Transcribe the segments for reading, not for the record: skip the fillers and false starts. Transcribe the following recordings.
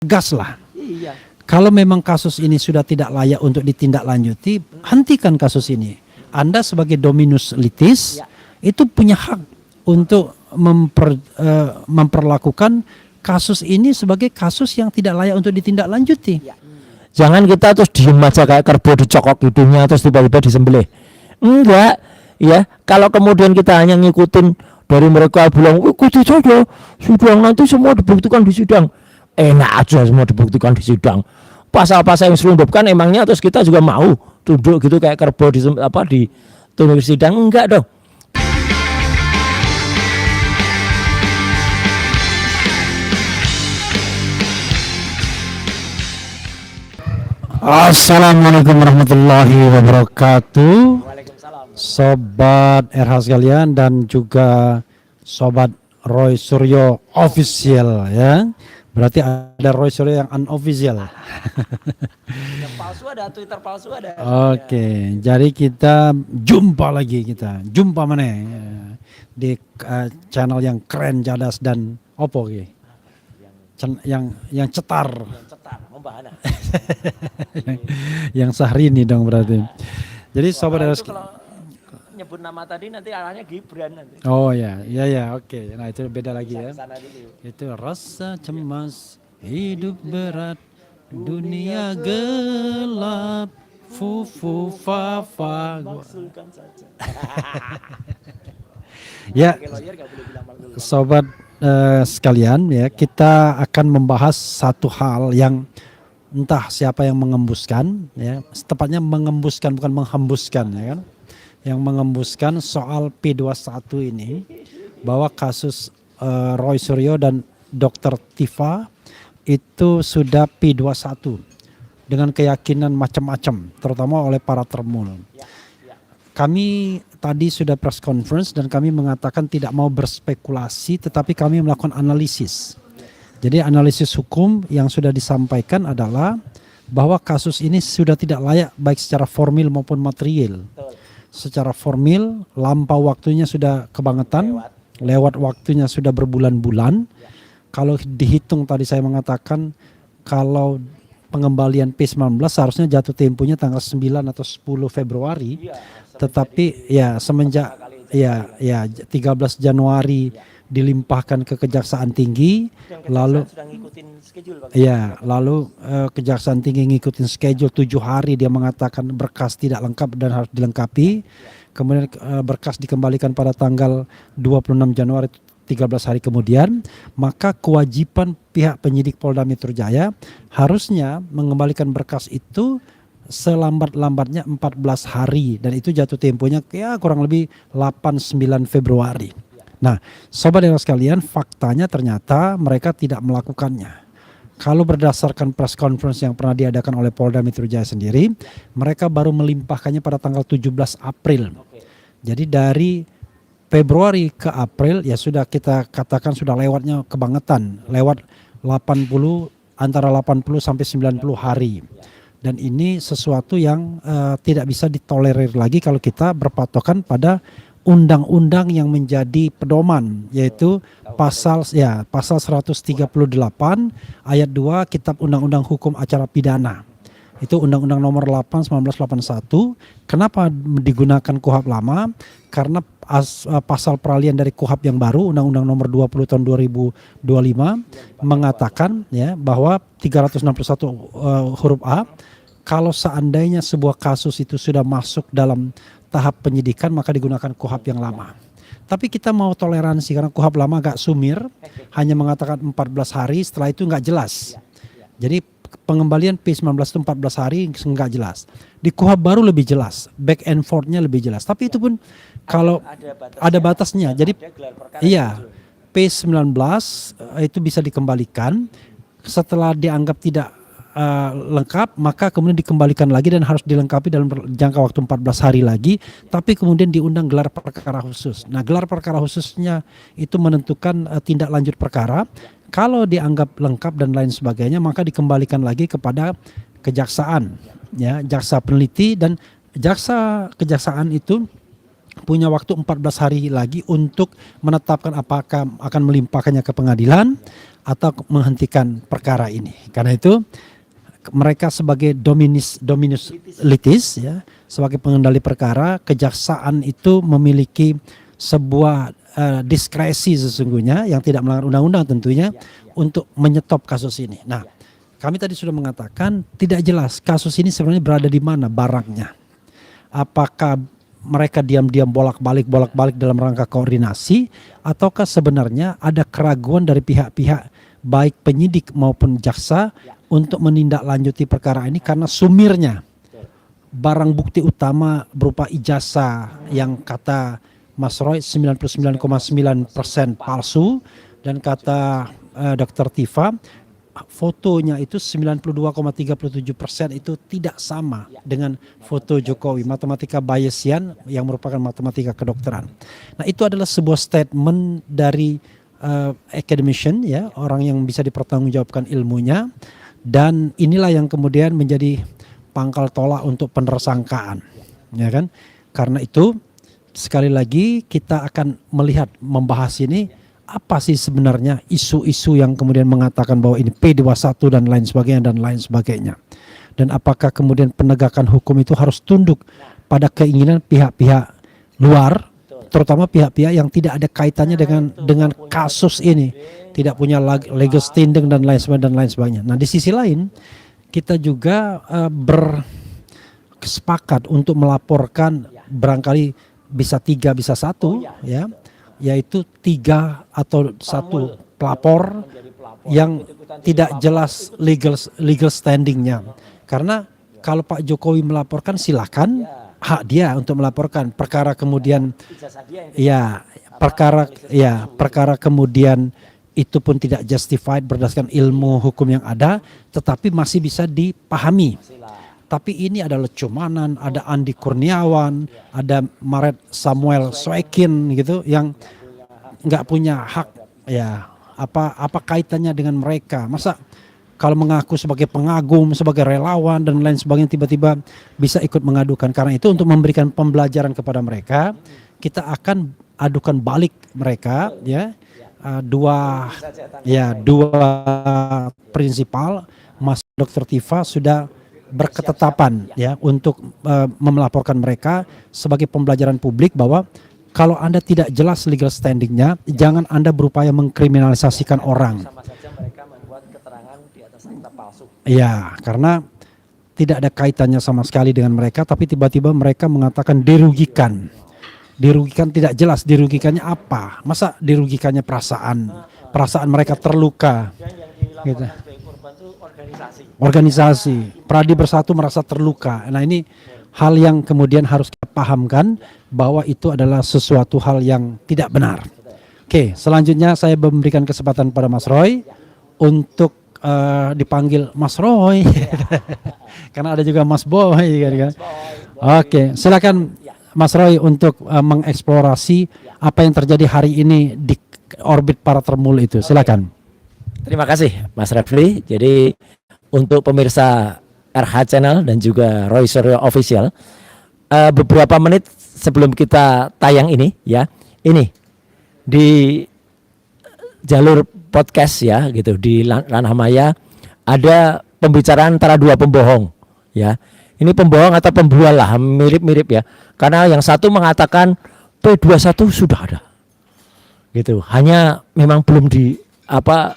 gas lah. Iya. Kalau memang kasus ini sudah tidak layak untuk ditindaklanjuti, hentikan kasus ini. Anda sebagai dominus litis itu punya hak untuk memperlakukan kasus ini sebagai kasus yang tidak layak untuk ditindaklanjuti. Jangan kita terus diem aja kayak kerbau dicokok hidungnya terus tiba-tiba disembelih. Enggak, ya. Kalau kemudian kita hanya ngikutin dari mereka bilang, ikuti saja sidang nanti semua dibuktikan di sidang. Enak aja semua dibuktikan di sidang. Pasal-pasal yang selundupkan emangnya terus kita juga mau duduk gitu kayak kerbau di tunggu sidang? Enggak dong. Assalamualaikum warahmatullahi wabarakatuh. Waalaikumsalam. Sobat RH sekalian dan juga Sobat Roy Suryo official ya. Berarti ada Roy Suryo yang unofficial. Yang palsu ada, Twitter palsu ada. Oke, jadi kita jumpa lagi Jumpa mana di channel yang keren, cadas dan opo ki. Yang cetar. Yang cetar, membahana. Yang Syahrini dong berarti. Jadi sobat Kalau RH itu kalau nyebut nama tadi nanti arahnya Gibran nanti. Oh ya, oke. Nah itu beda lagi ya. Sana dulu. Itu rasa cemas, hidup berat, dunia gelap, fufu fafa. Maksulkan saja. Ya, Pakai lawyer nggak boleh bilang maksul. sobat sekalian ya, kita akan membahas satu hal yang entah siapa yang mengembuskan ya, tepatnya mengembuskan bukan menghembuskan ya kan. Yang mengembuskan soal P21 ini, bahwa kasus Roy Suryo dan Dr. Tifa itu sudah P21 dengan keyakinan macam-macam, terutama oleh para termul. Kami tadi sudah press conference dan kami mengatakan tidak mau berspekulasi, tetapi kami melakukan analisis. Jadi analisis hukum yang sudah disampaikan adalah bahwa kasus ini sudah tidak layak baik secara formil maupun material. Secara formil, lampau waktunya sudah kebangetan, lewat waktunya sudah berbulan-bulan. Kalau dihitung tadi saya mengatakan kalau pengembalian P19 seharusnya jatuh temponya tanggal 9 atau 10 Februari. Tetapi ya semenjak 13 Januari dilimpahkan ke Kejaksaan Tinggi, lalu sudah ngikutin schedule, Pak. ya lalu Kejaksaan Tinggi ngikutin schedule 7 hari, dia mengatakan berkas tidak lengkap dan harus dilengkapi. Kemudian berkas dikembalikan pada tanggal 26 Januari 13 hari kemudian, maka kewajiban pihak penyidik Polda Metro Jaya harusnya mengembalikan berkas itu selambat-lambatnya 14 hari dan itu jatuh temponya ya kurang lebih 8-9 Februari. Nah, sobat dan sekalian, faktanya ternyata mereka tidak melakukannya. Kalau berdasarkan press conference yang pernah diadakan oleh Polda Metro Jaya sendiri, mereka baru melimpahkannya pada tanggal 17 April. Jadi dari Februari ke April ya sudah kita katakan sudah lewatnya kebangetan, lewat 80 antara 80 sampai 90 hari. Dan ini sesuatu yang tidak bisa ditolerir lagi kalau kita berpatokan pada undang-undang yang menjadi pedoman, yaitu pasal 138 ayat 2 Kitab Undang-Undang Hukum Acara Pidana. Itu Undang-Undang Nomor 8 1981. Kenapa digunakan KUHP lama? Karena pasal peralihan dari KUHP yang baru, Undang-Undang Nomor 20 tahun 2025 mengatakan ya bahwa 361 huruf A, kalau seandainya sebuah kasus itu sudah masuk dalam tahap penyidikan maka digunakan KUHP yang lama. Tapi kita mau toleransi karena KUHP lama agak sumir, hanya mengatakan 14 hari, setelah itu nggak jelas. Jadi pengembalian P19 itu 14 hari nggak jelas. Di KUHP baru lebih jelas, back and forth-nya lebih jelas. Tapi itu pun kalau ada batasnya. Jadi iya, P19 itu bisa dikembalikan setelah dianggap tidak lengkap, maka kemudian dikembalikan lagi dan harus dilengkapi dalam jangka waktu 14 hari lagi, tapi kemudian diundang gelar perkara khusus. Nah, gelar perkara khususnya itu menentukan tindak lanjut perkara. Kalau dianggap lengkap dan lain sebagainya, maka dikembalikan lagi kepada kejaksaan, ya, jaksa peneliti, dan kejaksaan itu punya waktu 14 hari lagi untuk menetapkan apakah akan melimpahkannya ke pengadilan atau menghentikan perkara ini. Karena itu mereka sebagai dominus litis ya, sebagai pengendali perkara, kejaksaan itu memiliki sebuah diskresi sesungguhnya yang tidak melanggar undang-undang tentunya untuk menyetop kasus ini. Nah, kami tadi sudah mengatakan tidak jelas kasus ini sebenarnya berada di mana barangnya. Apakah mereka diam-diam bolak-balik dalam rangka koordinasi, ataukah sebenarnya ada keraguan dari pihak-pihak baik penyidik maupun jaksa untuk menindaklanjuti perkara ini karena sumirnya barang bukti utama berupa ijazah yang kata Mas Roy 99,9% palsu dan kata Dr. Tifa fotonya itu 92,37% itu tidak sama dengan foto Jokowi, matematika Bayesian yang merupakan matematika kedokteran. Nah, itu adalah sebuah statement dari academician ya, orang yang bisa dipertanggungjawabkan ilmunya, dan inilah yang kemudian menjadi pangkal tolak untuk penersangkaan, ya kan? Karena itu sekali lagi kita akan melihat membahas ini apa sih sebenarnya isu-isu yang kemudian mengatakan bahwa ini P21 dan lain sebagainya. Dan apakah kemudian penegakan hukum itu harus tunduk pada keinginan pihak-pihak luar, terutama pihak-pihak yang tidak ada kaitannya dengan kasus ini, tidak punya legal standing dan lain sebagainya. Nah, di sisi lain kita juga bersepakat untuk melaporkan barangkali bisa 3 bisa 1 ya, yaitu 3 atau 1 pelapor yang tidak jelas legal standingnya. Karena kalau Pak Jokowi melaporkan silakan, hak dia untuk melaporkan. Perkara kemudian perkara kemudian itu pun tidak justified berdasarkan ilmu hukum yang ada, tetapi masih bisa dipahami. Tapi ini ada Lecumanan, ada Andi Kurniawan, ada Maret Samuel Swekin gitu yang nggak punya hak ya, apa kaitannya dengan mereka? Masa kalau mengaku sebagai pengagum, sebagai relawan dan lain sebagainya tiba-tiba bisa ikut mengadukan. Karena itu untuk memberikan pembelajaran kepada mereka, kita akan adukan balik mereka ya, dua prinsipal. Mas Dr. Tifa sudah berketetapan ya untuk melaporkan mereka sebagai pembelajaran publik bahwa kalau Anda tidak jelas legal standingnya, jangan Anda berupaya mengkriminalisasikan orang. Sama saja mereka membuat keterangan di atas akta palsu. Ya, karena tidak ada kaitannya sama sekali dengan mereka, tapi tiba-tiba mereka mengatakan dirugikan. Dirugikan tidak jelas dirugikannya apa. Masa dirugikannya perasaan mereka terluka. Dan yang dilaporkan Gitu. sebagai korban itu Organisasi, Pradi Bersatu merasa terluka. Nah, ini hal yang kemudian harus kita pahamkan bahwa itu adalah sesuatu hal yang tidak benar. Oke, selanjutnya saya memberikan kesempatan pada Mas Roy untuk dipanggil Mas Roy, karena ada juga Mas Boy, kan? Oke, silakan Mas Roy untuk mengeksplorasi apa yang terjadi hari ini di orbit para termul itu. Silakan. Terima kasih Mas Refli. Jadi untuk pemirsa RH Channel dan juga Roy Suryo Official, beberapa menit sebelum kita tayang ini ya, ini di jalur podcast ya gitu di Ranah Maya ada pembicaraan antara dua pembohong ya. Ini pembohong atau pembual lah, mirip-mirip ya. Karena yang satu mengatakan P21 sudah ada. Gitu. Hanya memang belum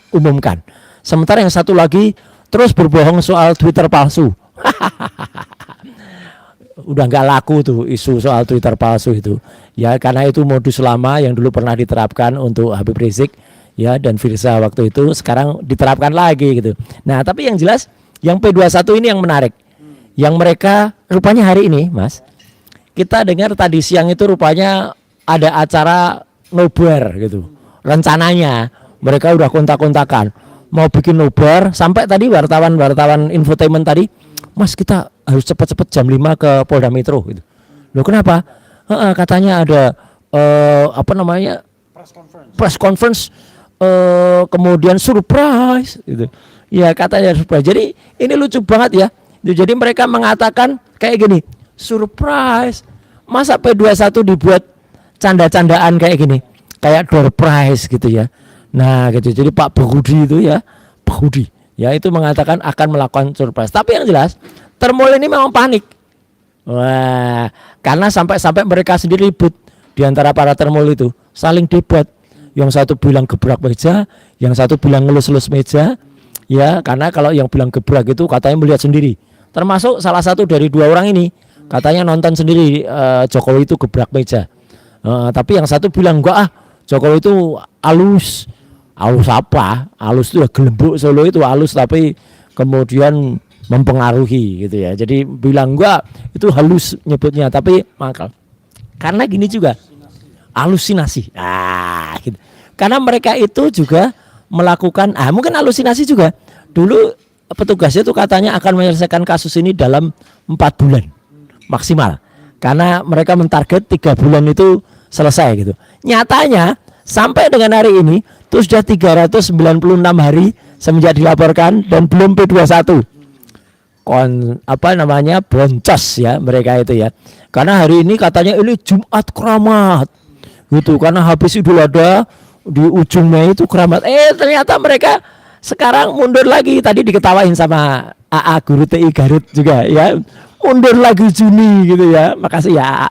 umumkan. Sementara yang satu lagi terus berbohong soal Twitter palsu. Udah nggak laku tuh isu soal Twitter palsu itu. Ya karena itu modus lama yang dulu pernah diterapkan untuk Habib Rizik ya dan Firza waktu itu, sekarang diterapkan lagi gitu. Nah, tapi yang jelas yang P21 ini yang menarik. Yang mereka rupanya hari ini, Mas. Kita dengar tadi siang itu rupanya ada acara nobar gitu. Rencananya mereka udah kontak-kontakan mau bikin nobar, sampai tadi wartawan infotainment tadi, Mas kita harus cepat-cepat jam 5 ke Polda Metro gitu. Loh kenapa? Katanya ada press conference kemudian surprise gitu. Ya katanya surprise. Jadi ini lucu banget ya. Jadi mereka mengatakan kayak gini, surprise. Masa P21 dibuat canda-candaan kayak gini, kayak door prize gitu ya. Nah gitu, jadi Pak Budi itu ya, Pak Budi ya itu mengatakan akan melakukan surprise. Tapi yang jelas Termol ini memang panik. Wah, karena sampai mereka sendiri ribut di antara para Termol itu, saling debat. Yang satu bilang gebrak meja, yang satu bilang ngelus-ngelus meja. Ya, karena kalau yang bilang gebrak itu katanya melihat sendiri. Termasuk salah satu dari dua orang ini katanya nonton sendiri Jokowi itu gebrak meja. Tapi yang satu bilang enggak Jokowi itu halus. Halus apa? Halus itu ya gelembuk Solo itu halus tapi kemudian mempengaruhi gitu ya. Jadi bilang enggak itu halus nyebutnya tapi makal. Karena gini juga halusinasi. Gitu. Karena mereka itu juga melakukan mungkin halusinasi juga. Dulu petugasnya itu katanya akan menyelesaikan kasus ini dalam 4 bulan maksimal. Karena mereka mentarget 3 bulan itu selesai gitu. Nyatanya sampai dengan hari ini itu sudah 396 hari semenjak dilaporkan dan belum P21. Boncos ya mereka itu ya. Karena hari ini katanya ini Jumat Keramat. Gitu karena habis Idul Adha di ujung Mei itu keramat. Ternyata mereka sekarang mundur lagi. Tadi diketawain sama AA guru TI Garut juga ya. Mundur lagi Juni gitu ya. Makasih ya.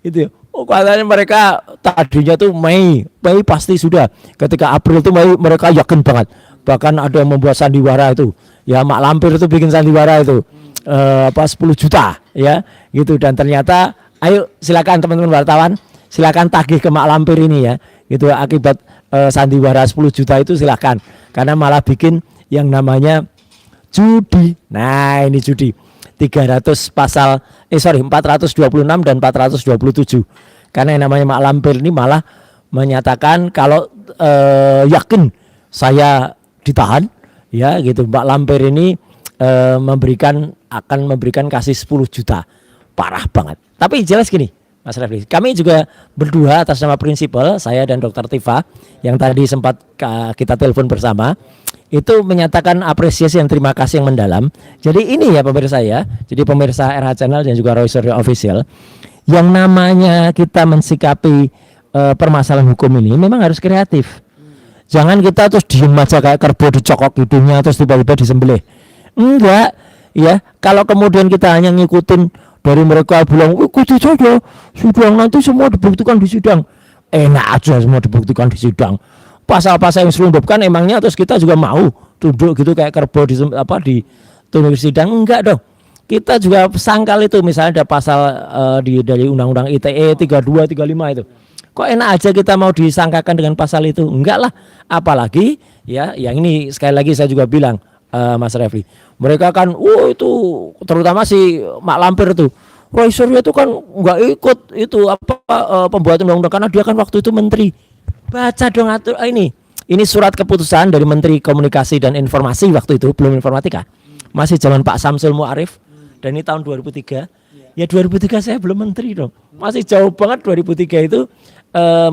Itu. Katanya mereka tadinya tuh Mei pasti sudah. Ketika April tuh Mei mereka yakin banget. Bahkan ada yang membuat sandiwara itu. Ya Mak Lampir itu bikin sandiwara itu. 10 juta ya. Gitu dan ternyata ayo silakan teman-teman wartawan. Silakan tagih ke Mak Lampir ini ya. Gitu akibat sandiwara 10 juta itu silakan. Karena malah bikin yang namanya judi. Nah, ini judi. 426 dan 427. Karena yang namanya Mak Lampir ini malah menyatakan kalau yakin saya ditahan ya gitu. Mak Lampir ini akan memberikan kasih 10 juta. Parah banget. Tapi jelas gini Mas Refli, kami juga berdua atas nama prinsipal, saya dan Dr. Tifa yang tadi sempat kita telepon bersama, itu menyatakan apresiasi dan terima kasih yang mendalam. Jadi ini ya pemirsa ya, jadi pemirsa RH Channel dan juga Roy Suryo Official, yang namanya kita mensikapi permasalahan hukum ini memang harus kreatif. Jangan kita terus diem aja kayak kerbau dicokok hidungnya terus tiba-tiba disembelih. Enggak, ya kalau kemudian kita hanya ngikutin dari mereka bilang, ikuti saja sidang nanti semua dibuktikan di sidang. Enak aja semua dibuktikan di sidang. Pasal-pasal yang selundupkan emangnya terus kita juga mau duduk gitu kayak kerbau di tunggu sidang? Enggak dong. Kita juga sangkal itu misalnya ada pasal dari Undang-Undang ITE 32, 35 itu. Kok enak aja kita mau disangkakan dengan pasal itu? Enggak lah. Apalagi ya yang ini sekali lagi saya juga bilang Mas Refli, mereka kan itu terutama si Mak Lampir itu Roy Suryo itu kan nggak ikut itu pembuatan undang-undang karena dia kan waktu itu menteri. Baca dong ini surat keputusan dari Menteri Komunikasi dan Informasi waktu itu, belum informatika, masih zaman Pak Samsul Muarif, dan ini tahun 2003. Ya 2003 saya belum menteri dong, masih jauh banget. 2003 itu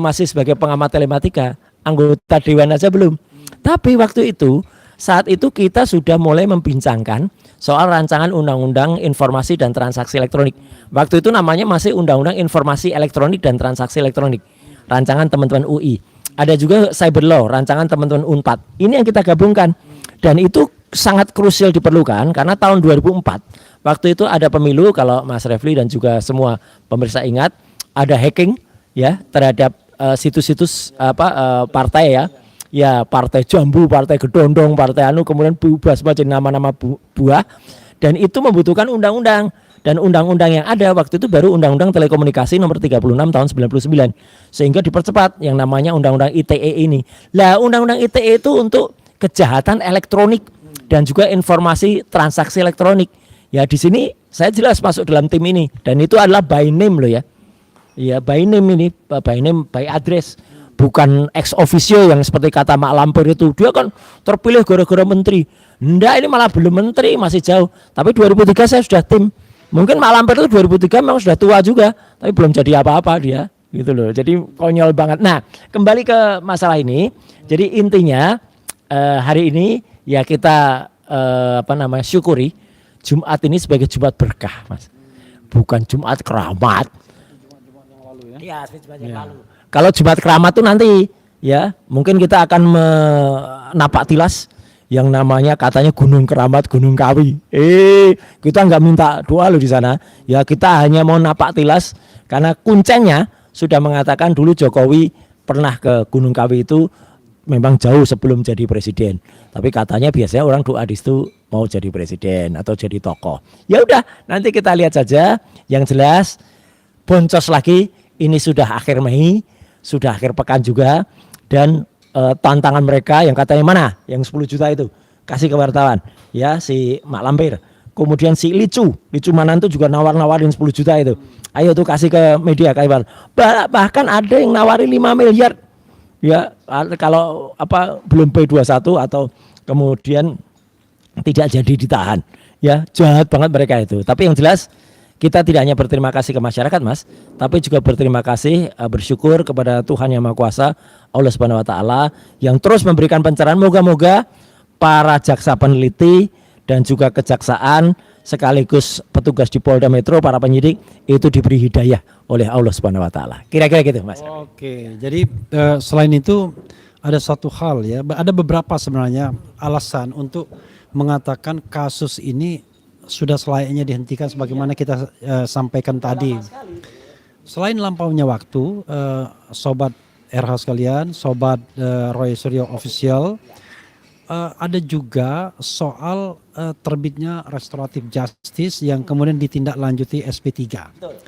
masih sebagai pengamat telematika, anggota dewan aja belum. Tapi waktu itu saat itu kita sudah mulai membincangkan soal rancangan Undang-Undang Informasi dan Transaksi Elektronik. Waktu itu namanya masih Undang-Undang Informasi Elektronik dan Transaksi Elektronik. Rancangan teman-teman UI. Ada juga Cyber Law, rancangan teman-teman Unpad. Ini yang kita gabungkan. Dan itu sangat krusial diperlukan karena tahun 2004 waktu itu ada pemilu, kalau Mas Refli dan juga semua pemirsa ingat, ada hacking ya terhadap situs-situs partai ya. Ya partai Jambu, partai Gedondong, partai kemudian berubah semacam nama-nama buah, dan itu membutuhkan undang-undang, dan undang-undang yang ada waktu itu baru Undang-Undang Telekomunikasi nomor 36 tahun 99, sehingga dipercepat yang namanya Undang-Undang ITE ini. Lah Undang-Undang ITE itu untuk kejahatan elektronik dan juga informasi transaksi elektronik. Ya di sini saya jelas masuk dalam tim ini, dan itu adalah by name loh ya. Ya by name ini, by name, by address. Bukan ex officio yang seperti kata Mak Lampir itu, dia kan terpilih gara-gara menteri. Enggak, ini malah belum menteri, masih jauh. Tapi 2003 saya sudah tim. Mungkin Mak Lampir itu 2003 memang sudah tua juga, tapi belum jadi apa-apa dia, gitu loh. Jadi konyol banget. Nah, kembali ke masalah ini. Jadi intinya hari ini ya kita syukuri Jumat ini sebagai Jumat berkah, Mas. Bukan Jumat keramat. Ya, Jumat yang Ya. lalu. Kalau Jumat Keramat tuh nanti ya, mungkin kita akan menapak tilas yang namanya katanya Gunung Keramat, Gunung Kawi. Kita nggak minta doa loh di sana. Ya kita hanya mau napak tilas karena kuncengnya sudah mengatakan dulu Jokowi pernah ke Gunung Kawi itu memang jauh sebelum jadi presiden. Tapi katanya biasanya orang doa di situ mau jadi presiden atau jadi tokoh. Ya udah, nanti kita lihat saja. Yang jelas boncos lagi, ini sudah akhir Mei, sudah akhir pekan juga, dan tantangan mereka yang katanya mana, yang 10 juta itu kasih ke wartawan, ya si Mak Lampir. Kemudian si Licu Manantu juga nawar-nawarin 10 juta itu. Ayo tuh kasih ke media kayak bahkan ada yang nawarin 5 miliar. Ya kalau apa belum P21 atau kemudian tidak jadi ditahan. Ya jahat banget mereka itu. Tapi yang jelas kita tidak hanya berterima kasih ke masyarakat, Mas, tapi juga berterima kasih, bersyukur kepada Tuhan Yang Maha Kuasa, Allah Subhanahu wa taala yang terus memberikan pencerahan. Moga-moga para jaksa peneliti dan juga kejaksaan sekaligus petugas di Polda Metro, para penyidik itu diberi hidayah oleh Allah Subhanahu wa taala. Kira-kira gitu, Mas. Oke, jadi selain itu ada satu hal ya, ada beberapa sebenarnya alasan untuk mengatakan kasus ini sudah selayaknya dihentikan sebagaimana kita sampaikan tadi. Selain lampaunya waktu, sobat RH sekalian, sobat Roy Suryo Official, ada juga soal terbitnya restoratif justice yang kemudian ditindaklanjuti SP3. Betul.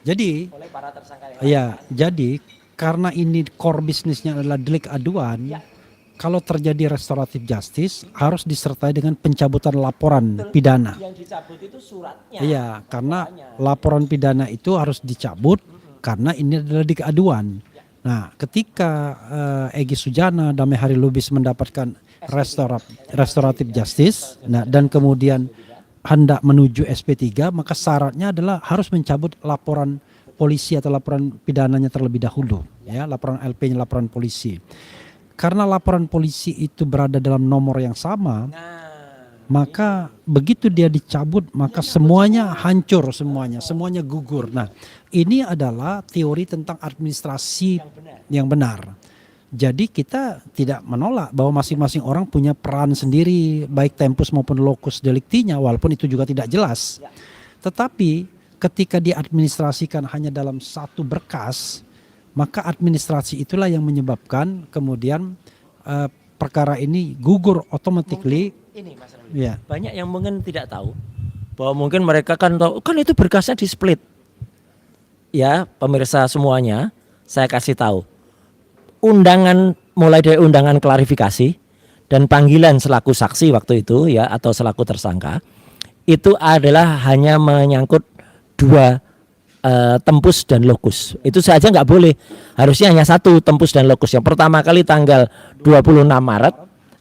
Jadi, Oleh para tersangka yang ya, jadi karena ini core bisnisnya adalah delik aduan, Ya. kalau terjadi restoratif justice harus disertai dengan pencabutan laporan pidana. yang dicabut itu suratnya. Iya, karena Makanya. laporan pidana itu harus dicabut karena ini adalah delik aduan. Nah, ketika Egy Sujana, Damai Hari Lubis mendapatkan restoratif justice, nah, dan kemudian hendak menuju SP3, maka syaratnya adalah harus mencabut laporan polisi atau laporan pidananya terlebih dahulu, ya, laporan LP-nya, laporan polisi. Karena laporan polisi itu berada dalam nomor yang sama, maka begitu dia dicabut maka semuanya hancur, semuanya gugur. Nah, ini adalah teori tentang administrasi yang benar. Jadi kita tidak menolak bahwa masing-masing orang punya peran sendiri, baik tempus maupun locus delictinya, walaupun itu juga tidak jelas. Tetapi ketika diadministrasikan hanya dalam satu berkas, maka administrasi itulah yang menyebabkan kemudian perkara ini gugur automatically. Ini Mas Rawi. Ya. Banyak yang mungkin tidak tahu Bahwa mungkin mereka kan tahu, kan itu berkasnya di split. Ya, pemirsa semuanya, saya kasih tahu. Undangan, mulai dari undangan klarifikasi dan panggilan selaku saksi waktu itu ya, atau selaku tersangka, itu adalah hanya menyangkut dua tempus dan lokus. Itu saja nggak boleh. Harusnya hanya satu, tempus dan lokus. Yang pertama kali tanggal 26 Maret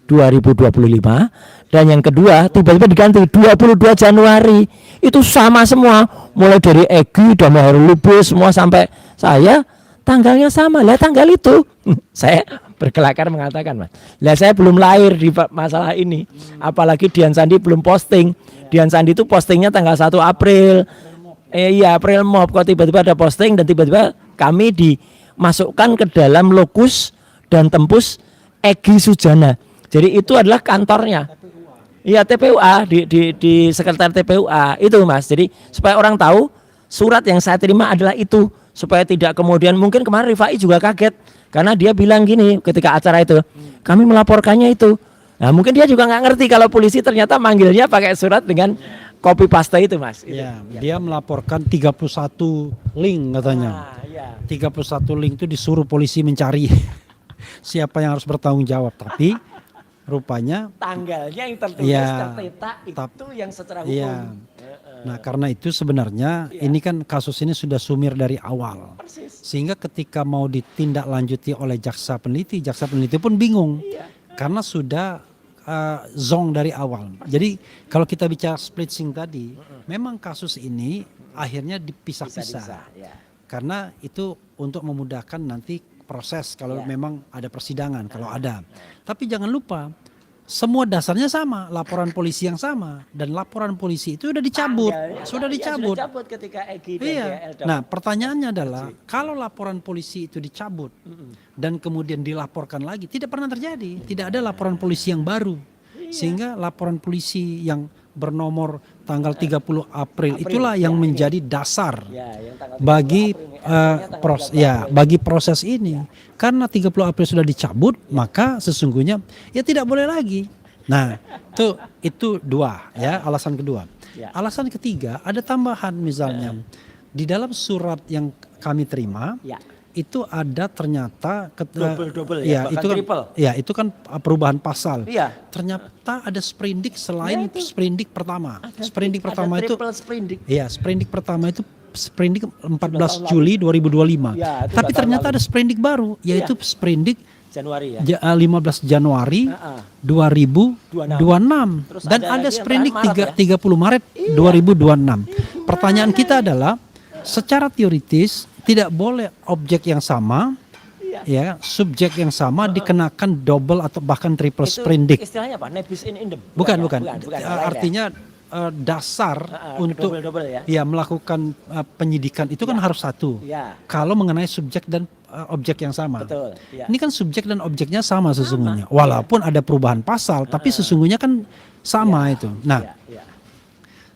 2025, dan yang kedua tiba-tiba diganti 22 Januari. Itu sama semua, mulai dari Egy, Damai Hari Lubis, semua sampai saya, tanggalnya sama. Lah tanggal itu saya berkelakar mengatakan, Mas, lah saya belum lahir di masalah ini. Apalagi Dian Sandi belum posting. Dian Sandi itu postingnya tanggal 1 April. Iya, April Mop, kok tiba-tiba ada posting dan tiba-tiba kami dimasukkan ke dalam lokus dan tempus Egy Sujana. Jadi itu adalah kantornya. Iya, TPUA di sekretariat TPUA itu, Mas. Jadi supaya orang tahu surat yang saya terima adalah itu, supaya tidak kemudian mungkin kemarin Rifai juga kaget karena dia bilang gini ketika acara itu, kami melaporkannya itu. Nah, mungkin dia juga nggak ngerti kalau polisi ternyata manggilnya pakai surat dengan copy paste itu, Mas. Ya, dia melaporkan 31 link katanya. ya. 31 link itu disuruh polisi mencari siapa yang harus bertanggung jawab. Tapi rupanya Tanggalnya yang tertulis Iya, tercetak itu yang secara hukum. iya. Nah, karena itu sebenarnya ini kan kasus ini sudah sumir dari awal. Sehingga ketika mau ditindaklanjuti oleh jaksa peneliti pun bingung. Karena sudah zong dari awal. Jadi kalau kita bicara splitsing tadi, memang kasus ini akhirnya dipisah-pisah. Ya. Karena itu untuk memudahkan nanti proses kalau memang ada persidangan, kalau ada. Tapi jangan lupa semua dasarnya sama, laporan polisi yang sama, dan laporan polisi itu sudah dicabut, Tanggalnya sudah ya dicabut. sudah dicabut ketika Egy dan Iya. GL dapat. Nah, pertanyaannya adalah kalau laporan polisi itu dicabut dan kemudian dilaporkan lagi, tidak pernah terjadi, tidak ada laporan polisi yang baru, sehingga laporan polisi yang bernomor tanggal 30 April itulah yang menjadi dasar Ya, yang tanggal bagi 30 April ini. Artinya tanggal proses 12 ya April. bagi proses ini. Karena 30 April sudah dicabut, maka sesungguhnya ya tidak boleh lagi. Nah, itu dua ya, alasan kedua. Ya. Alasan ketiga ada tambahan misalnya di dalam surat yang kami terima Ya. itu ada ternyata Double ya, bahkan itu kan triple. ya itu kan perubahan pasal. Iya. Ternyata ada sprindik selain Ya, itu. sprindik pertama. Sprindik Ada pertama itu triple sprindik. iya, sprindik pertama itu sprindik 14 Juli 2025. Ya, itu Tapi udah ternyata tahun ada sprindik baru yaitu sprindik Januari ya. 15 Januari Heeh. 2026 Terus dan ada ada lagi sprindik Maret ya? 30 Maret 2026. Pertanyaan kita adalah secara teoritis tidak boleh objek yang sama ya, subjek yang sama dikenakan double atau bahkan triple Itu sprindik. istilahnya apa? Nebis in idem. Bukan. Bukan, lain ya? Artinya dasar untuk double ya. melakukan penyidikan itu kan harus satu. Ya, Kalau mengenai subjek dan objek yang sama. betul. Ya. Ini kan subjek dan objeknya sama sesungguhnya. Walaupun ada perubahan pasal, tapi sesungguhnya kan sama itu. Nah, Ya, ya.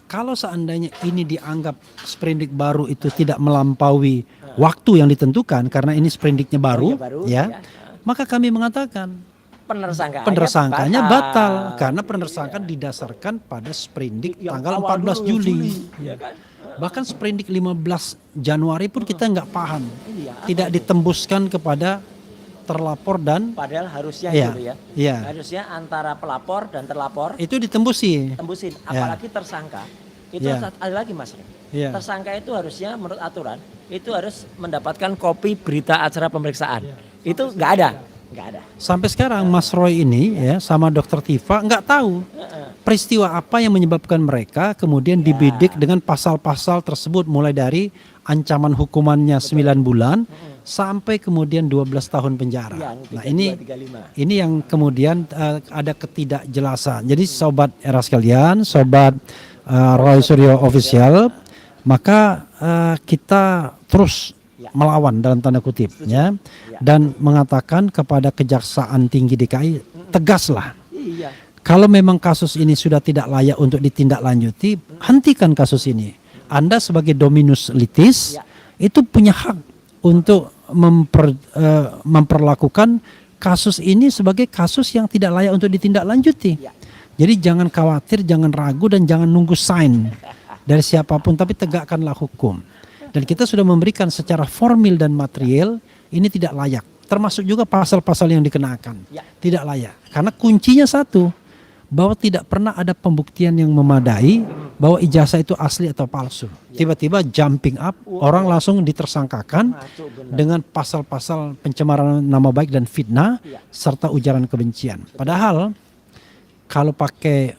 kalau seandainya ini dianggap sprindik baru itu tidak melampaui waktu yang ditentukan karena ini sprindiknya baru, baru, ya, ya. maka kami mengatakan Penersangkaannya batal karena penersangkaan didasarkan pada sprindik Yang tanggal awal 14 dulu, Juli. ya kan? Bahkan sprindik 15 Januari pun kita nggak paham. Iya. Tidak ditembuskan kepada terlapor dan Padahal harusnya Iya, gitu ya. iya. Harusnya antara pelapor dan terlapor itu ditembusi. tembusin. Apalagi tersangka. Itu Ya. ada lagi Mas. Ya. Tersangka itu harusnya menurut aturan itu harus mendapatkan kopi berita acara pemeriksaan. Itu nggak ada. Nggak ada. Sampai sekarang Mas Roy ini ya sama Dokter Tifa nggak tahu peristiwa apa yang menyebabkan mereka kemudian dibidik dengan pasal-pasal tersebut mulai dari ancaman hukumannya 9 bulan sampai kemudian 12 tahun penjara. Yang Nah 32, 35. ini yang kemudian ada ketidakjelasan. Jadi sobat era sekalian, sobat Roy Suryo Official, maka kita terus melawan dalam tanda kutip ya dan mengatakan kepada Kejaksaan Tinggi DKI tegaslah Iya. kalau memang kasus ini sudah tidak layak untuk ditindaklanjuti, hentikan kasus ini. Anda sebagai dominus litis itu punya hak untuk memperlakukan kasus ini sebagai kasus yang tidak layak untuk ditindaklanjuti. Jadi jangan khawatir, jangan ragu dan jangan nunggu sign dari siapapun, tapi tegakkanlah hukum. Dan kita sudah memberikan secara formil dan material ini tidak layak. Termasuk juga pasal-pasal yang dikenakan. Tidak layak. Karena kuncinya satu, bahwa tidak pernah ada pembuktian yang memadai bahwa ijazah itu asli atau palsu. Tiba-tiba jumping up, orang langsung ditersangkakan dengan pasal-pasal pencemaran nama baik dan fitnah serta ujaran kebencian. Padahal kalau pakai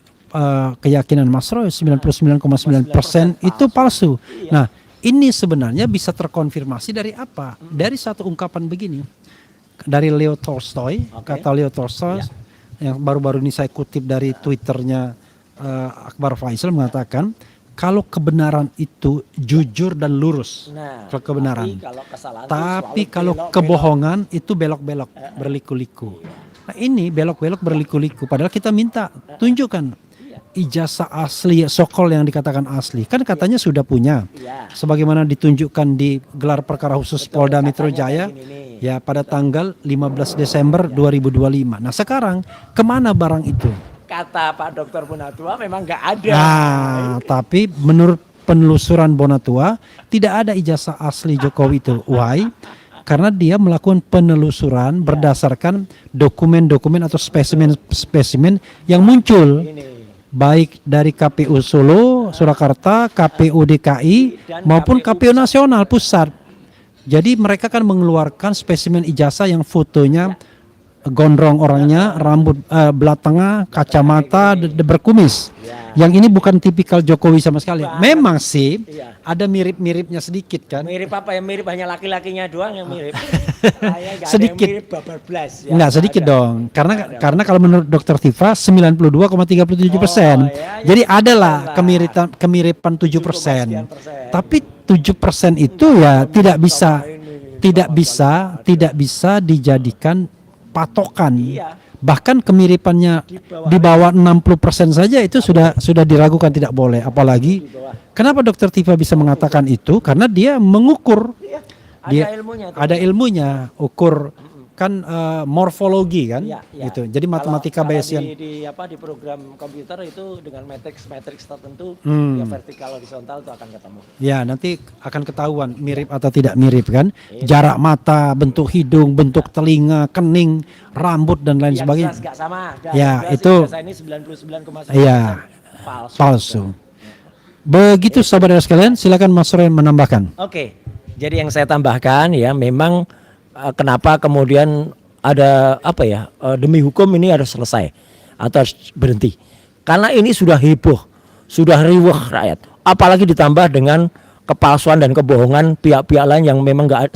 keyakinan Mas Roy 99,9% itu palsu. Nah, ini sebenarnya bisa terkonfirmasi dari apa? Dari satu ungkapan begini. Dari Leo Tolstoy, kata Leo Tolstoy yang baru-baru ini saya kutip dari Twitternya Akbar Faisal mengatakan, kalau kebenaran itu jujur dan lurus, kalau kebenaran. Tapi kalau kebohongan itu belok-belok, berliku-liku. Nah ini belok-belok berliku-liku. Padahal kita minta tunjukkan ijazah asli, sokol yang dikatakan asli. Kan katanya sudah punya. Sebagaimana ditunjukkan di gelar perkara khusus Polda Metro Jaya. Ya pada tanggal 15 Desember 2025. Nah sekarang kemana barang itu? Kata Pak Dokter Bonatua memang nggak ada. Nah tapi menurut penelusuran Bonatua tidak ada ijazah asli Jokowi itu. Why? Karena dia melakukan penelusuran berdasarkan dokumen-dokumen atau spesimen-spesimen yang muncul. Baik dari KPU Solo, Surakarta, KPU DKI maupun KPU Nasional Pusat. Jadi mereka kan mengeluarkan spesimen ijazah yang fotonya gondrong orangnya, rambut belah tengah, kacamata, berkumis. Yang ini bukan tipikal Jokowi sama sekali. Memang sih Iya. ada mirip-miripnya sedikit kan. Mirip apa ya? Mirip hanya laki-lakinya doang yang mirip. Saya nggak Sedikit. ada yang mirip babar blas. Ya, Enggak sedikit ada. dong, karena kalau menurut Dokter Tifa 92,37%. ya, Jadi ya, adalah lah. kemiripan 7%. sekian persen. Tapi 7% itu ya tidak bisa dijadikan patokan. Iya. Bahkan kemiripannya di bawah 60% saja itu sudah diragukan, tidak boleh. Apalagi kenapa Dokter Tifa bisa mengatakan itu? Karena dia mengukur. Iya. Dia Ada ilmunya. ada ilmunya, ukur kan morfologi kan, Iya, iya. gitu. Jadi matematika Kalau Bayesian. di program komputer itu dengan matriks tertentu ya vertikal horizontal itu akan ketemu. Ya, nanti akan ketahuan mirip atau tidak mirip kan. Jarak mata, bentuk hidung, bentuk telinga, kening, rambut dan lain Yang sebagainya. jelas nggak sama. Ya, Yang jelas itu ini 99,9% Iya, palsu. palsu. Begitu saudara sekalian, silakan Mas Roy menambahkan. Oke. Jadi yang saya tambahkan ya memang kenapa kemudian ada apa ya demi hukum ini harus selesai atau harus berhenti. Karena ini sudah heboh, sudah riuh rakyat. Apalagi ditambah dengan kepalsuan dan kebohongan pihak-pihak lain yang memang nggak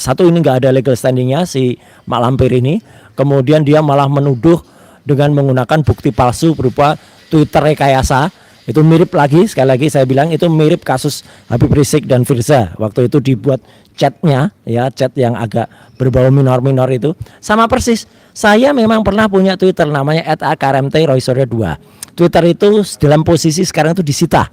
ada legal standingnya si Mak Lampir ini. Kemudian dia malah menuduh dengan menggunakan bukti palsu berupa Twitter rekayasa. Itu mirip lagi, sekali lagi saya bilang itu mirip kasus Habib Rizik dan Firza. Waktu itu dibuat chatnya, ya chat yang agak berbau minor-minor itu. Sama persis, saya memang pernah punya Twitter namanya @akarmt_roysuryo2. Twitter itu dalam posisi sekarang itu disita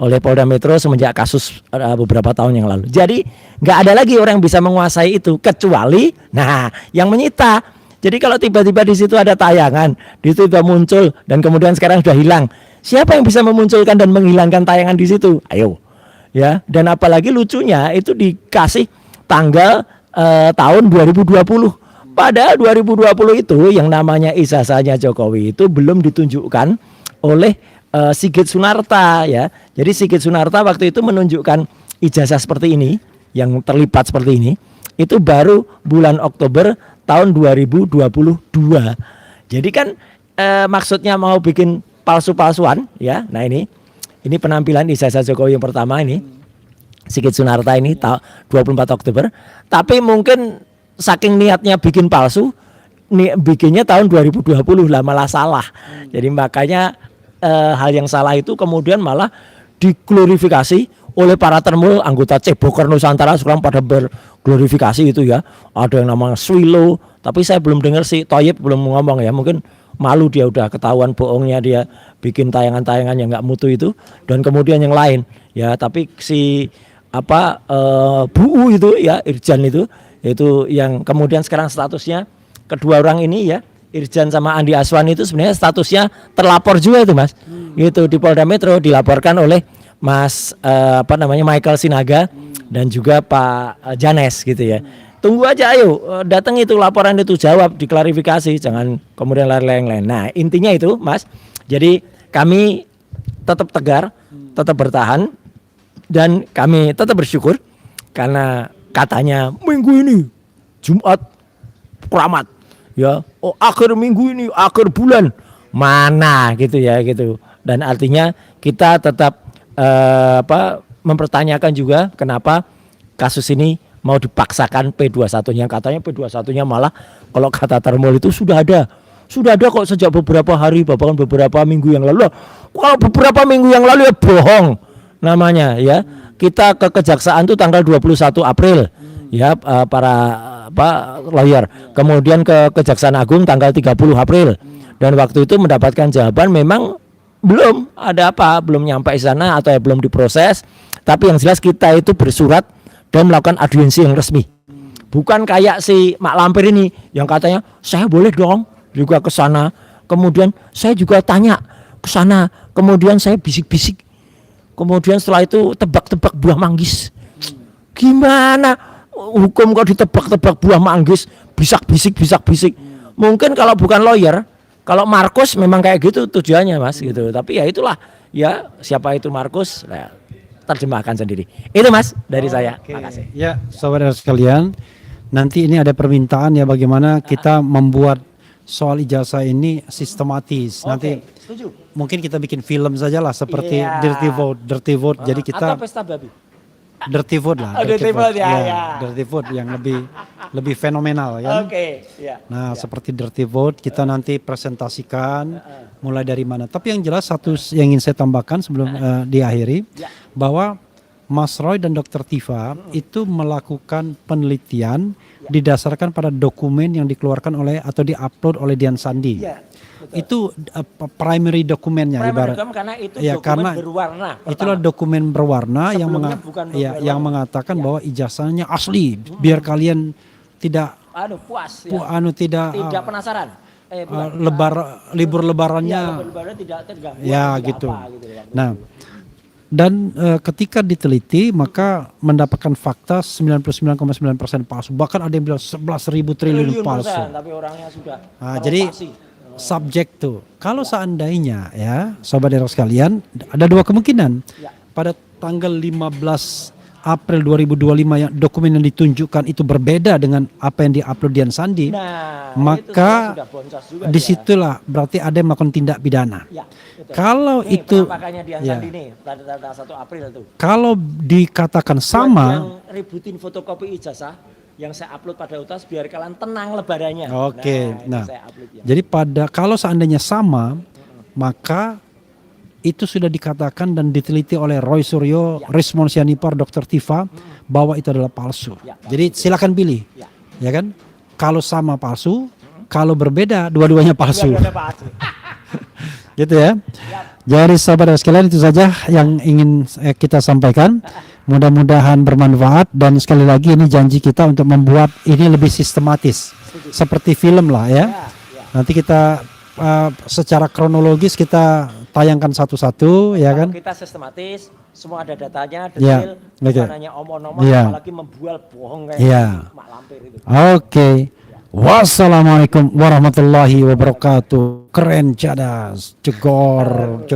oleh Polda Metro semenjak kasus beberapa tahun yang lalu. Jadi nggak ada lagi orang yang bisa menguasai itu kecuali, nah yang menyita. Jadi kalau tiba-tiba di situ ada tayangan, di situ sudah muncul dan kemudian sekarang sudah hilang. Siapa yang bisa memunculkan dan menghilangkan tayangan di situ? Ayo, ya. Dan apalagi lucunya itu dikasih tanggal tahun 2020. Padahal 2020 itu yang namanya ijazahnya Jokowi itu belum ditunjukkan oleh Sigit Sunarta, ya. Jadi Sigit Sunarta waktu itu menunjukkan ijazah seperti ini, yang terlipat seperti ini, itu baru bulan Oktober tahun 2022. Jadi kan maksudnya mau bikin palsu-palsuan ya. Nah ini penampilan ijazah Jokowi yang pertama ini Sigit Sunarta ini 24 Oktober. Tapi mungkin saking niatnya bikin palsu, bikinnya tahun 2020 lah malah salah. Jadi makanya hal yang salah itu kemudian malah diglorifikasi oleh para termul anggota Ceboker Nusantara sekarang pada berglorifikasi itu ya. Ada yang namanya Swilo, tapi saya belum dengar si Toyib belum ngomong ya. Mungkin malu dia udah ketahuan bohongnya dia bikin tayangan-tayangan yang nggak mutu itu dan kemudian yang lain ya. Tapi si Bu itu ya Irjan itu yang kemudian sekarang statusnya kedua orang ini ya Irjan sama Andi Aswan itu sebenarnya statusnya terlapor juga itu Mas. Itu di Polda Metro dilaporkan oleh Mas Michael Sinaga dan juga Pak Janes gitu ya. Tunggu aja ayo datang itu laporan itu jawab diklarifikasi jangan kemudian lari yang lain. Nah intinya itu Mas. Jadi kami tetap tegar, tetap bertahan dan kami tetap bersyukur karena katanya minggu ini Jumat keramat ya. Oh akhir minggu ini akhir bulan mana gitu ya gitu. Dan artinya kita tetap mempertanyakan juga kenapa kasus ini mau dipaksakan P21-nya. Katanya P21-nya malah kalau kata Termul itu sudah ada kok sejak beberapa hari bahkan beberapa minggu yang lalu. Kalau beberapa minggu yang lalu ya bohong namanya ya. Kita ke kejaksaan itu tanggal 21 April ya para lawyer. Kemudian ke Kejaksaan Agung tanggal 30 April. Dan waktu itu mendapatkan jawaban memang belum ada belum nyampe sana atau belum diproses. Tapi yang jelas kita itu bersurat dan melakukan audiensi yang resmi. Bukan kayak si Mak Lampir ini yang katanya saya boleh dong juga ke sana. Kemudian saya juga tanya ke sana. Kemudian saya bisik-bisik. Kemudian setelah itu tebak-tebak buah manggis. Gimana hukum kok ditebak-tebak buah manggis? Bisak-bisik. Mungkin kalau bukan lawyer, kalau Markus memang kayak gitu tujuannya Mas gitu. Tapi ya itulah ya siapa itu Markus? Nah, terjemahkan sendiri. Itu Mas dari saya. Makasih. Ya, saudara sekalian, nanti ini ada permintaan ya bagaimana kita membuat soal ijazah ini sistematis. Nanti setuju. mungkin kita bikin film saja lah seperti Iya. Dirty Vote. Jadi kita Atau pesta babi. Dirty Vote lah. Oh, Dirty Vote, ya. Dirty Vote yang lebih fenomenal kan. Oke, ya. Nah, seperti Dirty Vote kita nanti presentasikan mulai dari mana. Tapi yang jelas satu yang ingin saya tambahkan sebelum diakhiri bahwa Mas Roy dan Dr. Tifa itu melakukan penelitian didasarkan pada dokumen yang dikeluarkan oleh atau diupload oleh Dian Sandi. Ya, Itu primary dokumennya Primary ibarat. document karena itu Ya, dokumen karena berwarna. Itulah dokumen berwarna yang Sebelumnya bukan berwarna. yang mengatakan bahwa ijazahnya asli biar kalian tidak Puas ya. Tidak penasaran. libur lebarannya Lebaran tidak terganggu. ya tidak gitu. apa, gitu ya. Nah, dan ketika diteliti maka mendapatkan fakta 99,9% palsu. Bahkan ada yang bilang 11.000 triliun palsu. Tapi orangnya sudah Nah, jadi subjek tuh. Kalau seandainya ya, sobat daerah sekalian, ada dua kemungkinan. Ya. Pada tanggal 15 April 2025 yang dokumen yang ditunjukkan itu berbeda dengan apa yang diupload Dian Sandi, Nah, maka itu sudah boncos juga disitulah berarti ada yang melakukan tindak pidana. Ya, betul. Kalau Nih, itu penampakannya Dian ya. Sandi nih, pada 1 April itu. Kalau dikatakan Buat sama, yang ributin fotokopi ijazah yang saya upload pada UTAS biar kalian tenang lebarannya. oke. Itu Nah, saya upload ya. jadi kalau seandainya sama, maka itu sudah dikatakan dan diteliti oleh Roy Suryo, Rismon Sianipar, Dr. Tifa bahwa itu adalah palsu. Ya, Jadi silakan pilih, Ya. ya kan? Kalau sama palsu, kalau berbeda dua-duanya palsu. Dua-duanya palsu. Gitu ya. Jadi sahabat sekalian itu saja yang ingin kita sampaikan. Mudah-mudahan bermanfaat dan sekali lagi ini janji kita untuk membuat ini lebih sistematis. Seperti film lah ya. Nanti kita secara kronologis kita tayangkan satu-satu ya kan. Kalau kita sistematis, semua ada datanya, Ya, detail, oke. bukan hanya omong-omong, Ya. apalagi membual bohong kayak Ya. mak lampir itu. Oke. Wassalamualaikum warahmatullahi wabarakatuh. Keren cadas, jegor.